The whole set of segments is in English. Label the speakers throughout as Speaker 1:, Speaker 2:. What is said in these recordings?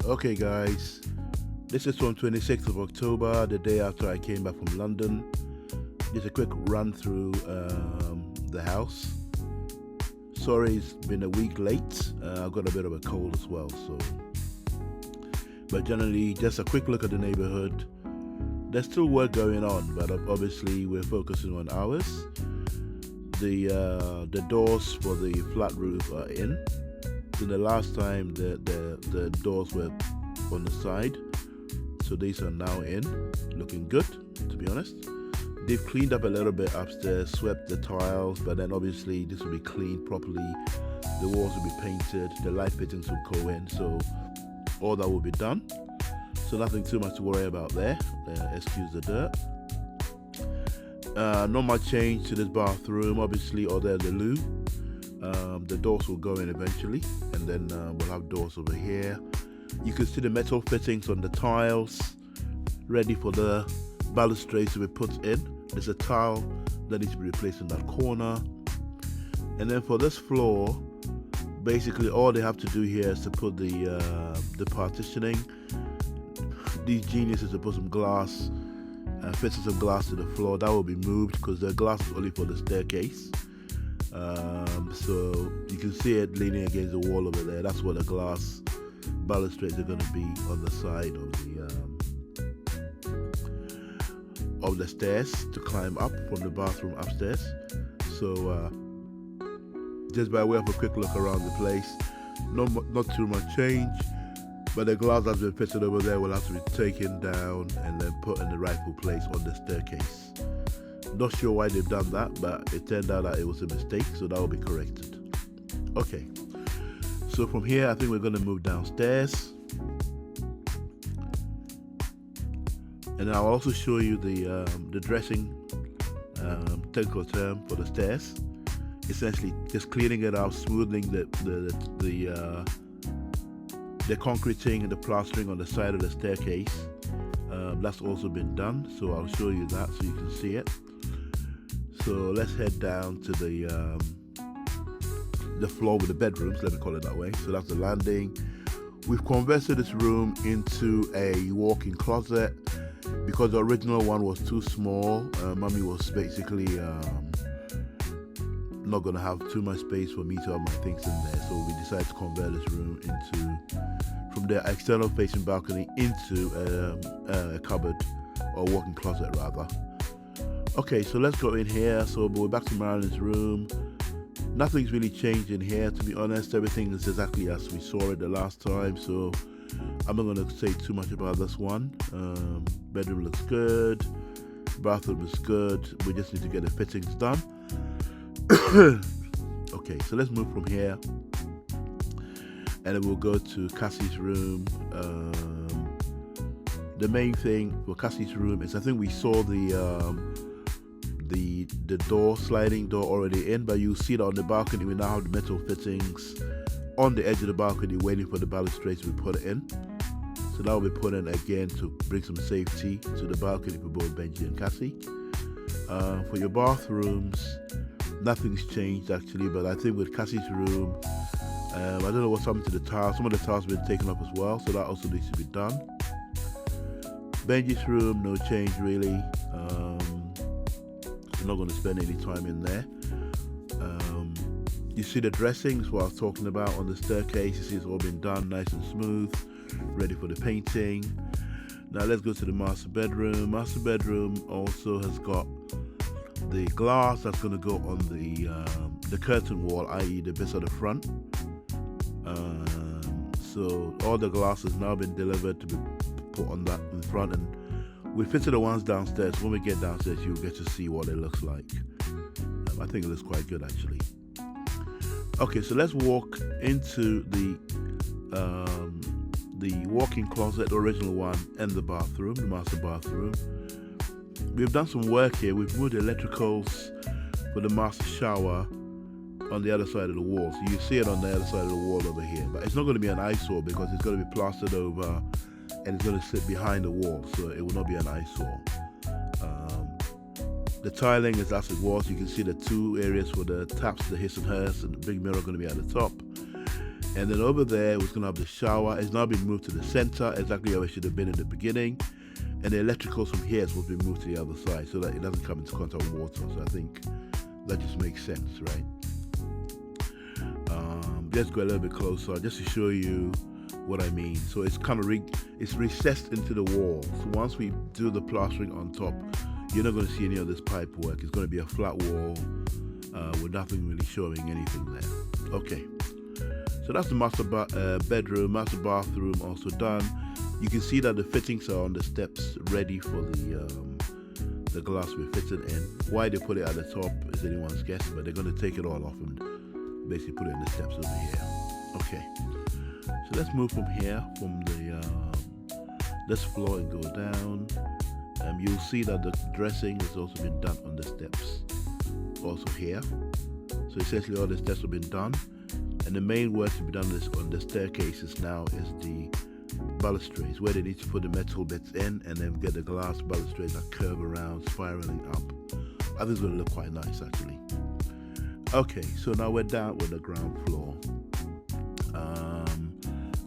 Speaker 1: Okay guys, this is from 26th of October, the day after I came back from London. Just a quick run through the house. Sorry it's been a week late, I've got a bit of a cold as well, but generally just a quick look at the neighborhood. There's still work going on, but obviously we're focusing on ours. The doors for the flat roof are in. So the last time the doors were on the side, so these are now in, looking good to be honest. They've cleaned up a little bit upstairs, swept the tiles, but then obviously this will be cleaned properly, the walls will be painted, the light fittings will go in, so all that will be done. So nothing too much to worry about there, excuse the dirt. Not much change to this bathroom, obviously, other than the loo. The doors will go in eventually, and then we'll have doors over here. You can see the metal fittings on the tiles, ready for the balustrades to be put in. There's a tile that needs to be replaced in that corner. And then for this floor, basically all they have to do here is to put the partitioning. These geniuses to put some glass, fitting some glass to the floor. That will be moved because the glass is only for the staircase. So you can see it leaning against the wall over there. That's where the glass balustrades are going to be on the side of the stairs to climb up from the bathroom upstairs. So just by way of a quick look around the place, not too much change, but the glass that's been fitted over there will have to be taken down and then put in the rightful place on the staircase. Not sure why they've done that, but it turned out that it was a mistake, so that will be corrected. Okay, so from here I think we're going to move downstairs, and I'll also show you the dressing, technical term for the stairs. Essentially just cleaning it out, smoothing the concreting and the plastering on the side of the staircase. That's also been done, so I'll show you that so you can see it. So let's head down to the floor with the bedrooms, let me call it that way. So that's the landing. We've converted this room into a walk-in closet because the original one was too small. Mommy was basically not going to have too much space for me to have my things in there, so we decided to convert this room from the external facing balcony into a cupboard, or walk-in closet rather. Okay, so let's go in here. So we're back to Marilyn's room. Nothing's really changed in here, to be honest. Everything is exactly as we saw it the last time, so I'm not going to say too much about this one. Bedroom looks good, bathroom is good, we just need to get the fittings done. Okay, so let's move from here and then we'll go to Cassie's room. The main thing for Cassie's room is I think we saw the door, sliding door already in, but you'll see that on the balcony we now have the metal fittings on the edge of the balcony waiting for the balustrades to be put in. So that will be put in again to bring some safety to the balcony for both Benji and Cassie. For your bathrooms, nothing's changed actually, but I think with Cassie's room, I don't know what's happened to the tiles. Some of the tiles have been taken up as well, so that also needs to be done. Benji's room, no change really. I'm not going to spend any time in there. You see the dressings, what I was talking about on the staircase. You see it's all been done nice and smooth, ready for the painting. Now let's go to the master bedroom. Master bedroom also has got the glass that's going to go on the curtain wall, i.e. the bits at the front. So all the glass has now been delivered to be put on that in front, and we fitted the ones downstairs. When we get downstairs you'll get to see what it looks like. I think it looks quite good actually. Okay, so let's walk into the walk-in closet, the original one, and the bathroom, the master bathroom. We've done some work here. We've moved the electricals for the master shower on the other side of the wall. So you see it on the other side of the wall over here. But it's not going to be an eyesore because it's going to be plastered over and it's going to sit behind the wall. So it will not be an eyesore. The tiling is as it was. You can see the two areas for the taps, the his and hers, and the big mirror are going to be at the top. And then over there, we're gonna have the shower. It's now been moved to the center, exactly how it should have been in the beginning. And the electricals from here will be moved to the other side so that it doesn't come into contact with water. So I think that just makes sense, right? Let's go a little bit closer just to show you what I mean. So it's kind of it's recessed into the wall. So once we do the plastering on top, you're not going to see any of this pipe work. It's going to be a flat wall with nothing really showing anything there. Okay, so that's the master bedroom, master bathroom also done. You can see that the fittings are on the steps ready for the glass we're fitted in. Why they put it at the top is anyone's guess, but they're going to take it all off and basically put it in the steps over here. Okay, so let's move from here, from this floor, and go down. You'll see that the dressing has also been done on the steps also here. So essentially all the steps have been done, and the main work to be done on the staircases now is the balustrades, where they need to put the metal bits in and then get the glass balustrades that curve around, spiraling up. I think it's going to look quite nice actually. Okay, so now we're down with the ground floor.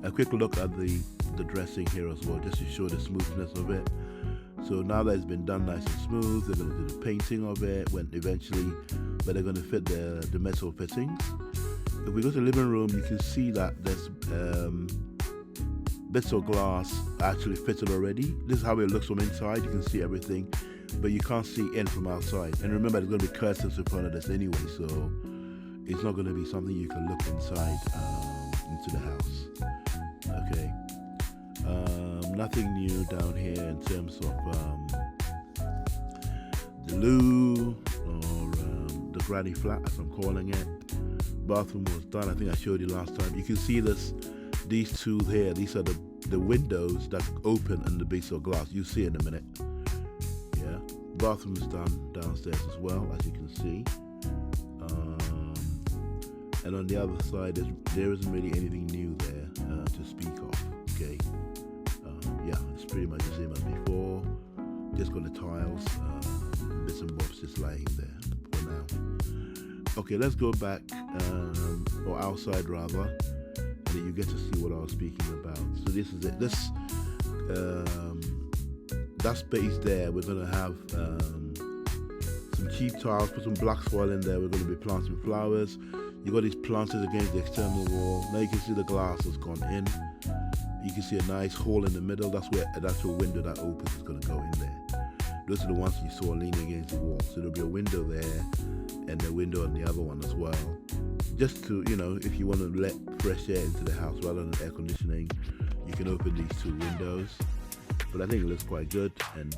Speaker 1: A quick look at the dressing here as well, just to show the smoothness of it. So now that it's been done nice and smooth, they're going to do the painting of it when eventually, but they're going to fit the metal fittings. If we go to the living room, you can see that there's bits of glass actually fitted already. This is how it looks from inside. You can see everything, but you can't see in from outside. And remember, there's going to be curtains in front of this anyway, so it's not going to be something you can look inside into the house. Okay, nothing new down here in terms of the loo or the granny flat, as I'm calling it. Bathroom was done. I think I showed you last time. You can see these two here. These are the windows that open in the base of glass. You'll see in a minute. Yeah, bathroom is done downstairs as well, as you can see. And on the other side, there isn't really anything new there to speak of. Okay, yeah, it's pretty much the same as before. Just got the tiles, bits and bobs just lying there for now. Okay, let's go back, or outside rather, and then you get to see what I was speaking about. So this is it. That space there, we're gonna have some cheap tiles, put some black soil in there. We're gonna be planting flowers. You got these planters against the external wall. Now you can see the glass has gone in. You can see a nice hole in the middle. That's where an actual window that opens is going to go in there. Those are the ones you saw leaning against the wall. So there'll be a window there and a window on the other one as well. Just to, if you want to let fresh air into the house rather than air conditioning, you can open these two windows. But I think it looks quite good. And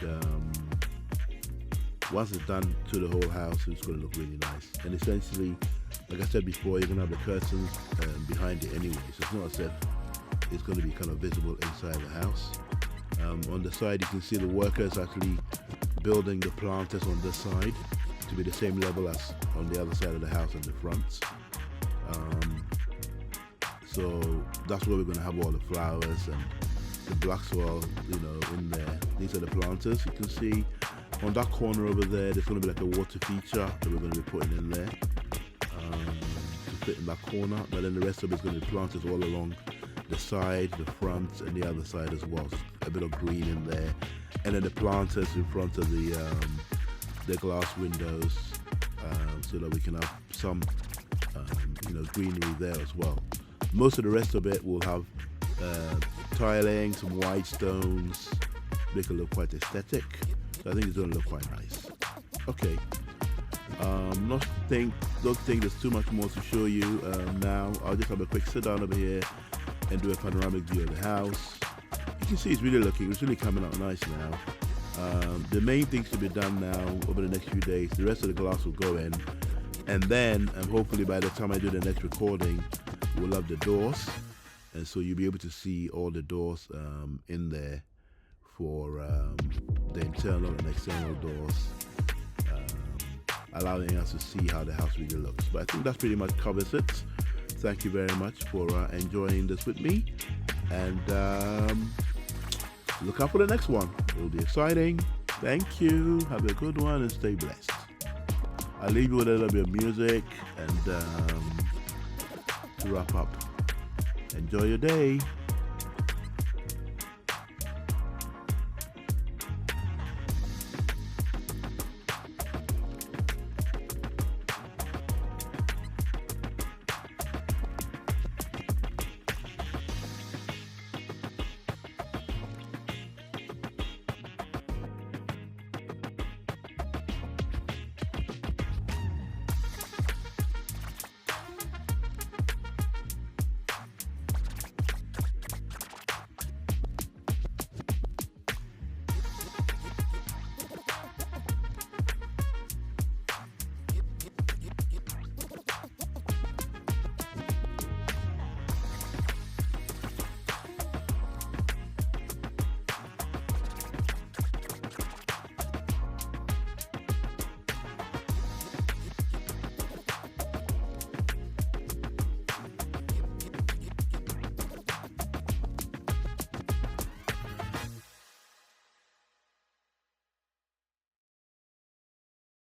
Speaker 1: once it's done to the whole house, it's going to look really nice. And essentially, like I said before, you're going to have the curtains behind it anyway, so it's not as if it's going to be kind of visible inside the house. On the side, you can see the workers actually building the planters on this side to be the same level as on the other side of the house in the front. So that's where we're going to have all the flowers and the black soil, in there. These are the planters. You can see on that corner over there, there's going to be like a water feature that we're going to be putting in there. To fit in that corner, but then the rest of it's going to be planted all along the side, the front, and the other side as well. So a bit of green in there, and then the planters in front of the glass windows, so that we can have some greenery there as well. Most of the rest of it will have tiling, some white stones, make it look quite aesthetic. So I think it's going to look quite nice. Okay. Don't think there's too much more to show you now. I'll just have a quick sit down over here and do a panoramic view of the house. You can see it's really coming out nice now. The main things to be done now over the next few days, the rest of the glass will go in, and then hopefully by the time I do the next recording, we'll have the doors, and so you'll be able to see all the doors in there for the internal and external doors, allowing us to see how the house really looks. But I think that pretty much covers it. Thank you very much for enjoying this with me, and look out for the next one. It'll be exciting. Thank you. Have a good one and stay blessed. I'll leave you with a little bit of music and to wrap up. Enjoy your day.